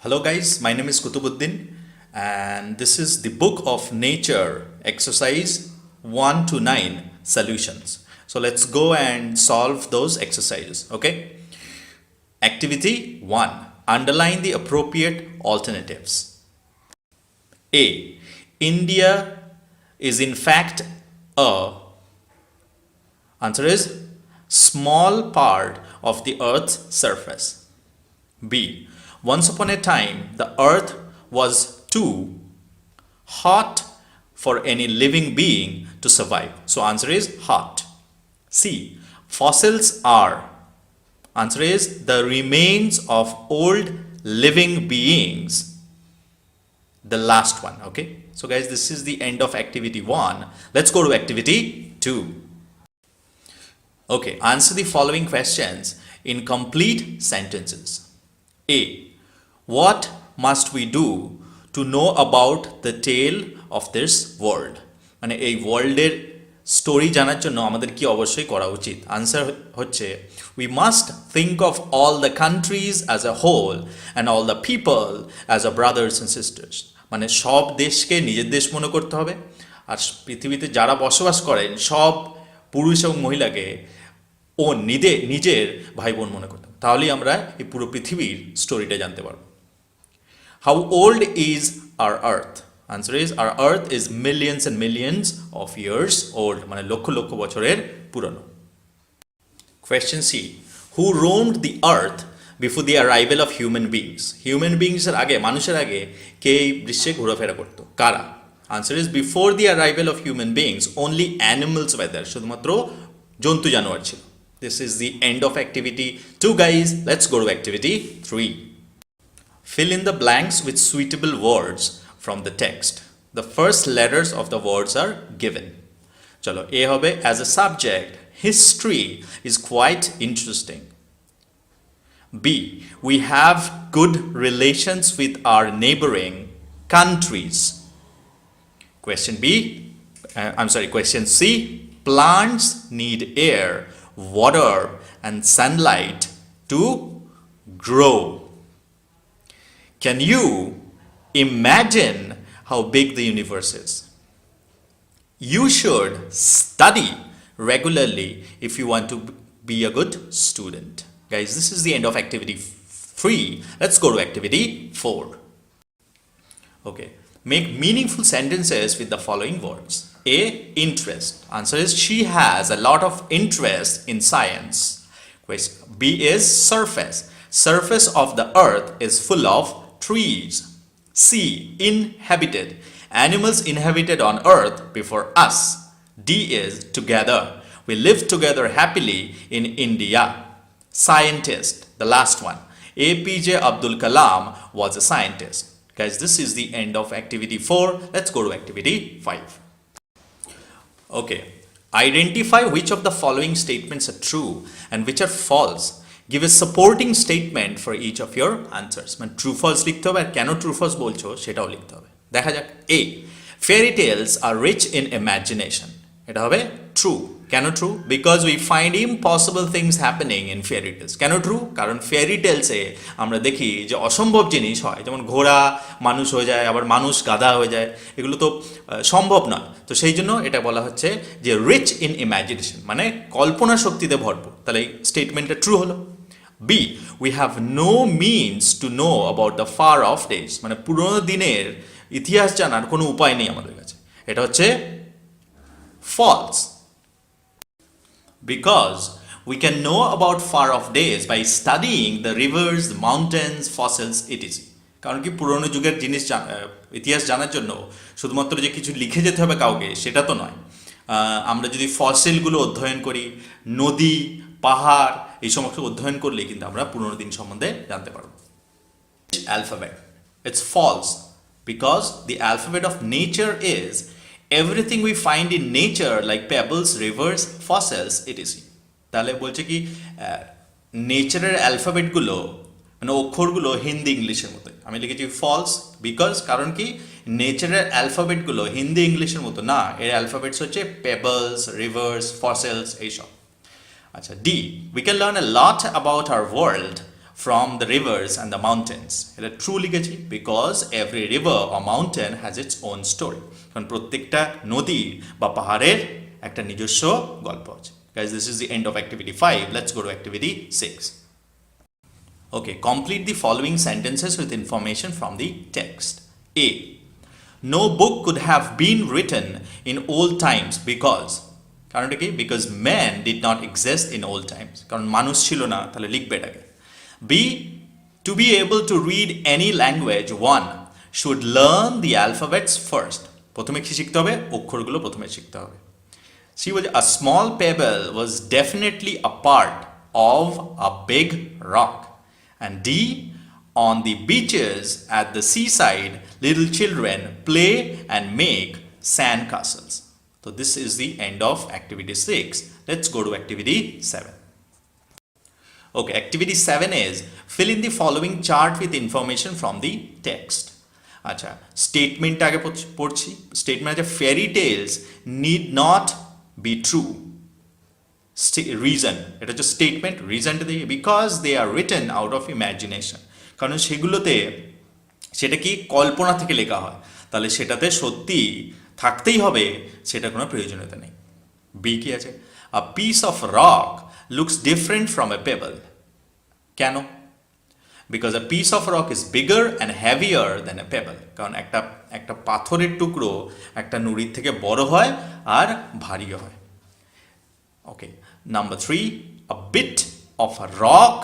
Hello guys, my name is Kutubuddin and this is the book of nature exercise 1 to 9 solutions. So let's go and solve those exercises, okay? Activity 1. Underline the appropriate alternatives. A. India is in fact a answer is small part of the earth's surface. B. Once upon a time, the earth was too hot for any living being to survive. So answer is hot. C. Fossils are. Answer is the remains of old living beings. The last one, okay? So guys, this is the end of activity 1. Let's go to activity 2. Okay, answer the following questions in complete sentences. A. What must we do to know about the tale of this world? মানে এই ওয়ার্ল্ডের story জানার জন্য আমাদের কি অবশ্যই করা উচিত? আনসার হচ্ছে we must think of all the countries as a whole and all the people as a brothers and sisters. মানে সব দেশকে নিজের দেশ মনে করতে হবে আর পৃথিবীতে যারা বসবাস করেন সব পুরুষ এবং মহিলাকে ও নিজের ভাই বোন মনে করতে হবে। তাহলেই আমরা এই পুরো পৃথিবীর স্টোরিটা জানতে পারবো। How old is our earth? Answer is our earth is millions and millions of years old. মানে লক্ষ লক্ষ বছরের পুরনো। Question C. Who roamed the earth before the arrival of human beings? Human beings এর আগে মানুষের আগে কে এই বিশ্বে ঘোরাফেরা করত? কারা? Answer is before the arrival of human beings only animals were there. শুধুমাত্র জন্তু জানোয়ার ছিল। This is the end of activity 2 guys. Let's go to activity 3. Fill in the blanks with suitable words from the text. The first letters of the words are given. Chalo, A hobe as a subject, history is quite interesting. B. We have good relations with our neighboring countries. Question C. Plants need air, water, and sunlight to grow. Can you imagine how big the universe is? You should study regularly if you want to be a good student. Guys, this is the end of activity 3. Let's go to activity 4. Okay. Make meaningful sentences with the following words. A. Interest. Answer is she has a lot of interest in science. B is surface. Surface of the earth is full of trees. C. Inhabited. Animals inhabited on earth before us. D is together. We live together happily in India. Scientist. The last one. APJ Abdul Kalam was a scientist. Guys, this is the end of activity 4. Let's go to activity 5. Okay. Identify which of the following statements are true and which are false. Give a supporting statement for each of your answers. মানে true false লিখতে হবে আর কেন true false বলছো সেটাও লিখতে হবে। দেখা যাক। A. Fairy tales are rich in imagination. এটা হবে true. কেন true? Because we find impossible things happening in fairy tales. কেন true? কারণ fairy tales এ আমরা দেখি যে অসম্ভব জিনিস হয়, যেমন ঘোড়া মানুষ হয়ে যায়, আবার মানুষ গাধা হয়ে যায়, এগুলো তো সম্ভব নয়। তো সেই জন্য এটা বলা হচ্ছে যে রিচ ইন ইমাজিনেশন, মানে কল্পনা শক্তিতে ভরপুর। তাহলে এই স্টেটমেন্টটা ট্রু হলো। B. We have no means to know about the far off days. মানে পুরনো দিনের ইতিহাস জানার কোনো উপায় নেই আমাদের কাছে। এটা হচ্ছে false. Because we can know about far off days by studying the rivers, the mountains, fossils, etc. কারণ কি পুরনো যুগের জিনিস ইতিহাস জানার জন্য শুধুমাত্র যে কিছু লিখে যেতে হবে কাউকে সেটা তো নয়। আমরা যদি ফসিলগুলো অধ্যয়ন করি, নদী, পাহাড় এই সমস্ত অধ্যয়ন করলে কিন্তু আমরা পুরনো দিন সম্বন্ধে জানতে পারব। Alphabet. It's false because the alphabet of nature is everything we find in nature like pebbles, rivers, fossils, etc. তাহলে বলছে কি নেচারের অ্যালফাবেটগুলো মানে অক্ষরগুলো হিন্দি ইংলিশের মতো। আমি লিখেছি ফলস বিকজ কারণ কি নেচারের অ্যালফাবেটগুলো হিন্দি ইংলিশের মতো না, এর অ্যালফাবেটস হচ্ছে পেবলস, রিভার্স, ফসিলস এইসব। আচ্ছা, D, we can learn a lot about our world from the rivers and the mountains. এটা ট্রু লিখেছি because every river or mountain has its own story. কারণ প্রত্যেকটা নদী বা পাহাড়ের একটা নিজস্ব গল্প আছে. Guys, this is the end of activity 5. Let's go to activity 6. Okay, complete the following sentences with information from the text. A. No book could have been written in old times because কারণটা কি? Because men did not exist in old times. কারণ মানুষ ছিল না, তাহলে লিখবে এটাকে. B. To be able to read any language, one should learn the alphabets first. প্রথমে কি শিখতে হবে? অক্ষরগুলো প্রথমে শিখতে হবে. C was a small pebble was definitely a part of a big rock. And D. On the beaches at the seaside, little children play and make sand castles. So this is the end of activity 6. Let's go to activity 7. Okay, activity 7 is fill in the following chart with information from the text. আচ্ছা, statement আগে পড়ছি. Statement আছে fairy tales need not be true. Reason, এটা হচ্ছে statement. রিজনটা দিয়ে because they are written out of imagination. কারণ সেগুলোতে সেটা কি কল্পনা থেকে লেখা হয়, তাহলে সেটাতে সত্যি থাকতেই হবে, সেটা কোনো প্রয়োজনীয়তা নেই. বি কি আছে? A piece of rock looks different from a pebble. কেন? Because a piece of rock is bigger and heavier than a pebble. কারণ একটা পাথরের টুকরো একটা নুড়ির থেকে বড় হয় আর ভারীও হয়. ওকে, number 3, a bit of a rock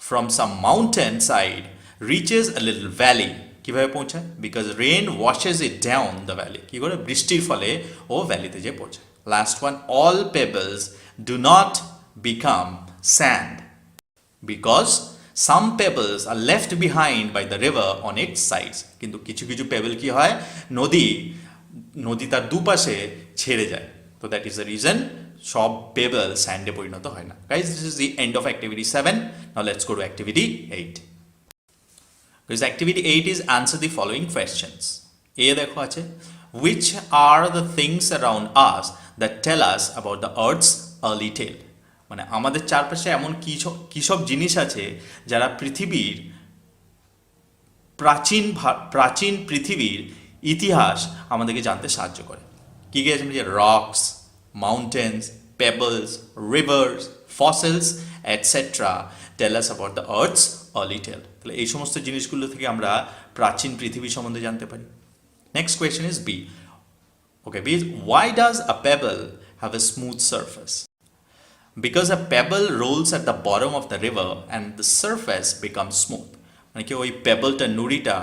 from some mountain side reaches a little valley. কিভাবে পৌঁছায়? Because rain washes it down the valley. কি করে? বৃষ্টির ফলে ও ভ্যালিতে যে পৌঁছায়. Last one, all pebbles do not become sand because some pebbles are left behind by the river on its sides. কিন্তু কিছু কিছু পেবল কি হয়? নদী তার দুপাশে ছেড়ে যায়. তো দ্যাট ইজ দ্য রিজন সব পেবল স্যান্ডে পরিণত হয় না. Guys, this is the end of activity 7. Now let's go to activity 8. Because activity 8 is answer the following questions. A দেখো আছে, which are the things around us that tell us about the earth's early tale? মানে আমাদের চারপাশে এমন কি সব জিনিস আছে যারা প্রাচীন পৃথিবীর ইতিহাস আমাদেরকে জানতে সাহায্য করে. কি কি আছে? Rocks, mountains, pebbles, rivers, fossils, etc. tell us about the earth's early tale. তাহলে এই সমস্ত জিনিসগুলো থেকে আমরা প্রাচীন পৃথিবী সম্বন্ধে জানতে পারি. Next question is B. Okay, B is why does a pebble have a smooth surface? Because a pebble rolls at the bottom of the river and the surface becomes smooth. মানে কি ওই পেবলটা, নুড়িটা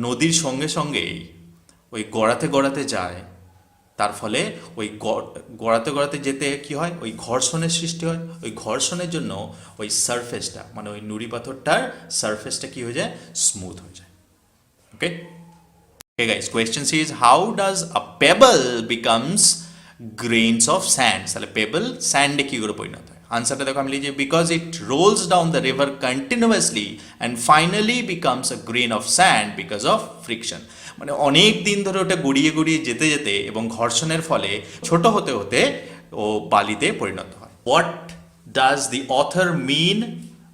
নদীর সঙ্গে সঙ্গেই ওই গড়াতে যায়, তার ফলে ওই গড়াতে যেতে কি হয়? ওই ঘর্ষণের সৃষ্টি হয়. ওই ঘর্ষণের জন্য ওই সারফেসটা, মানে ওই নুড়ি পাথরটার সারফেসটা কি হয়ে যায়? স্মুথ হয়ে যায়. ওকে, okay guys, question is how does a pebble becomes grains of sand? তাহলে পেবল স্যান্ডে কি করে পরিণত হয়? আনসারটা দেখো আমি লিখি because it rolls down the river continuously and finally becomes a grain of sand because of friction. মানে অনেক দিন ধরে ওটা গড়িয়ে যেতে এবং ঘর্ষণের ফলে ছোট হতে হতে ও বালিতে পরিণত হয়. What does the author mean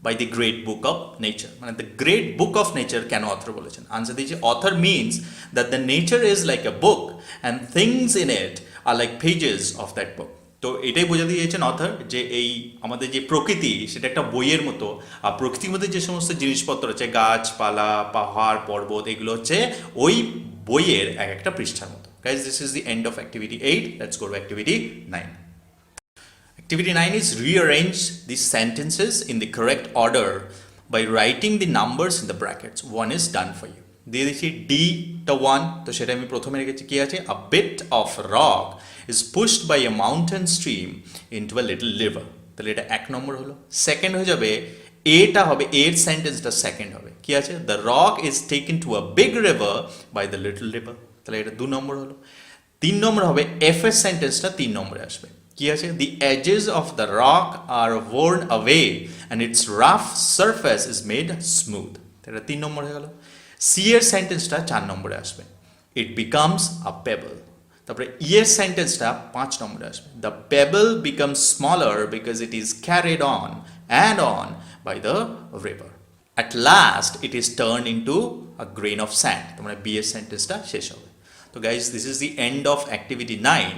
by the great book of nature? মানে the great book of nature কেন অথর বলেছেন? আনসার দিয়েছে author means that the nature is like a book and things in it are like pages of that book. তো এটাই বোঝাতে দিয়েছেন author যে এই আমাদের যে প্রকৃতি সেটা একটা বইয়ের মতো, আর প্রকৃতির মধ্যে যে সমস্ত জিনিসপত্র আছে, গাছপালা, পাহাড়, পর্বত, এগুলো হচ্ছে ওই বইয়ের এক একটা পৃষ্ঠার মতো. Guys, this is the end of activity 8. Let's go to activity 9. Activity 9 is rearrange the sentences in the correct order by writing the numbers in the brackets. One is done for you. দিয়ে দিচ্ছি D টা 1, তো সেটা আমি প্রথমে রেখেছি. কি আছে? a bit of rock is pushed by a mountain stream into a little river. তাহলে এটা 1 নম্বর হলো. সেকেন্ড হয়ে যাবে এটা হবে, এর সেন্টেন্সটা সেকেন্ড হবে. কি আছে? the rock is taken to a big river by the little river. তাহলে এটা 2 নম্বর হলো. 3 নম্বর হবে এফ এর সেন্টেন্সটা 3 নম্বরে আসবে. কি আছে? the edges of the rock are worn away and its rough surface is made smooth. এটা 3 নম্বর হয়ে গেল. সি এর সেন্টেন্সটা 4 নম্বরে আসবে. it becomes a pebble. তারপরে ই এর সেন্টেন্সটা 5 নম্বরে আসবে. the pebble becomes smaller because it is carried on and on by the river. At last it is turned into a grain of sand. তোমরা বি এর সেন্টেন্সটা শেষ হবে। তো guys this is the end of activity 9।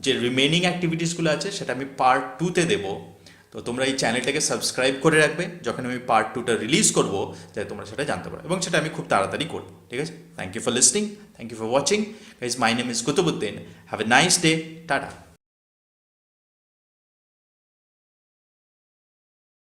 যে remaining অ্যাক্টিভিটিসগুলো আছে সেটা আমি পার্ট 2-তে দেবো। তো তোমরা এই চ্যানেলটাকে সাবস্ক্রাইব করে রাখবে, যখন আমি পার্ট 2টা রিলিজ করবো যাতে তোমরা সেটা জানতে পারো, এবং সেটা আমি খুব তাড়াতাড়ি করবো। ঠিক আছে, thank you for listening, thank you for watching guys. My name is Qutubuddin. Have a nice day, tata.